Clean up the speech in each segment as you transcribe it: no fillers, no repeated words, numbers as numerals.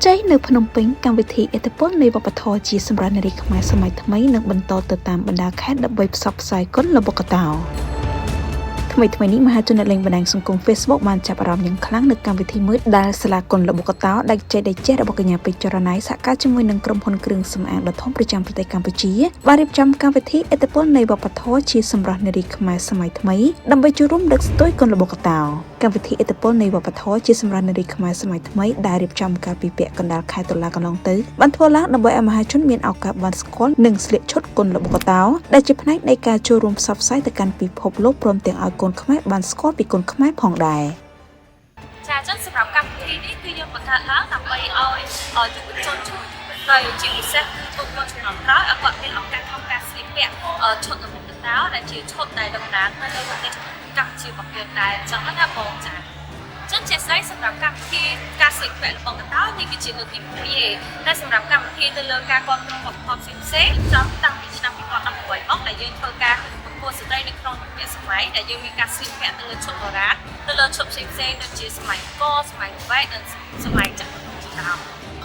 ใจในพนมเปญการวิธีเอตโปนในวปทจีสำรันในริขมายสมัยทำไมนักบรรทอติดตามบรรดาแคดดับเบิลซับไซก้นระบบกระตาวทำไมนี้มหาชนในแหล่งบันดาลสังคมเฟซบุ๊กมันจับอารมณ์อย่างครั้งในการวิธีมืดดาสลากลระบบกระตาวได้ใจได้เจระบบกัญญาไปจรณัยสักการจมวยหนึ่งกรมพลเครื่องสำอางและท้องประจำประเทศกัมพูชีบาริบจำการวิธีเอตโปนในวปทจีสำรันในริขมายสมัยทำไมดำไปจุรุ่มดึกสตุ้ยกลระบบกระตาวการวิธีเอตโปนในวปทจีสำรันในริขมายสมัยทำไมได้ริบจำการปีเปะกันดาลคายตุลากำลังตื้อบรรทัวลักดำไปมหาชนเมียนเอากับวันสกอลหนึ่งเสลียชดกลระบบกระตาวได้จิบนักในการจูรวมซับไซต์แต่การปีพบลบรวมเตียงเอากลขมายบันสกอลปีกลขมายผ่องได้ចាចឹងសម្រាប់កម្មវិធីនេះគឺយើងបង្កើតឡើងដើម្បីឲ្យយុវជនជួយទៅជាពិសេសគឺចូលមកចំនួនក្រោយឲ្យគាត់មានឱកាសក្នុងការស្លៀកពាក់ឈុតរបស់តោដែលជាឈុតដែលតំណាងទៅលើប្រទេសកម្ពុជារបស់យើងដែរអញ្ចឹងណាបងចាចឹងជាស្ដីសម្រាប់កម្មវិធីការស្លៀកពាក់របស់តោនេះគឺជាលើកទី2ឯតែសម្រាប់កម្មវិធីទៅលើការគ្រប់គ្រងវប្បធម៌ផ្សេងៗចាប់តាំងពីឆ្នាំ2018មកដែលយើងធ្វើការស្ត្រីនៅក្នុងយុគសម័យដែលយើងមានការស្លៀកពាក់ទៅលើឈុតបុរាណទៅលើឈុតផ្សេងៗដូចជាសម័យកសម័យវែកនិងសម័យចក្រភពជាដើម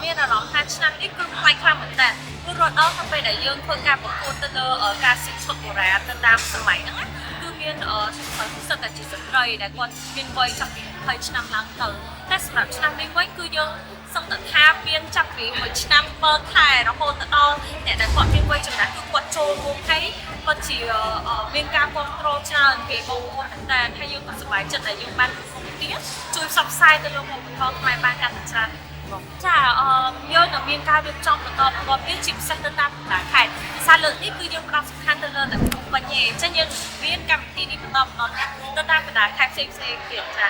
មានអារម្មណ៍ថាឆ្នាំនេះគឺប្លែកខ្លាំងមែនតើគឺរត់ដល់ទៅពេលដែលយើងធ្វើការប្រកួតទៅលើការស្លៀកឈុតបុរាណទៅតាមសម័យហ្នឹងគឺមានសិស្សតែជាស្ត្រីដែលគាត់មានវ័យចាប់ពី20ឆ្នាំឡើងទៅតែសម្រាប់ឆ្នាំនេះវិញគឺយើងសង្កត់ថាមានចាប់ពី1ឆ្នាំ7ខែរហូតដល់អ្នកដែលគាត់មានវ័យចំណាស់គឺគាត់ចូលរួមហើយគាត់ជាមានការគ្រប់គ្រងច្រើនពីបងប្អូនតែថាយើងក៏សប្បាយចិត្តដែលយើងបានគ្រប់គ្រងទៀតជួយផ្សព្វផ្សាយទៅលើវប្បធម៌ខ្មែរបានកាន់តែច្រើនចាយើងនឹងមានការរៀបចំបន្តទៀតជាពិសេសទៅតាមបណ្ដាខេត្តភាសាលើកនេះគឺយើងផ្ដោតសំខាន់ទៅលើតែភ្នំពេញទេអញ្ចឹងយើងមានកម្មវិធីនេះបន្តទៅតាមបណ្ដាខេត្តផ្សេងៗទៀតចា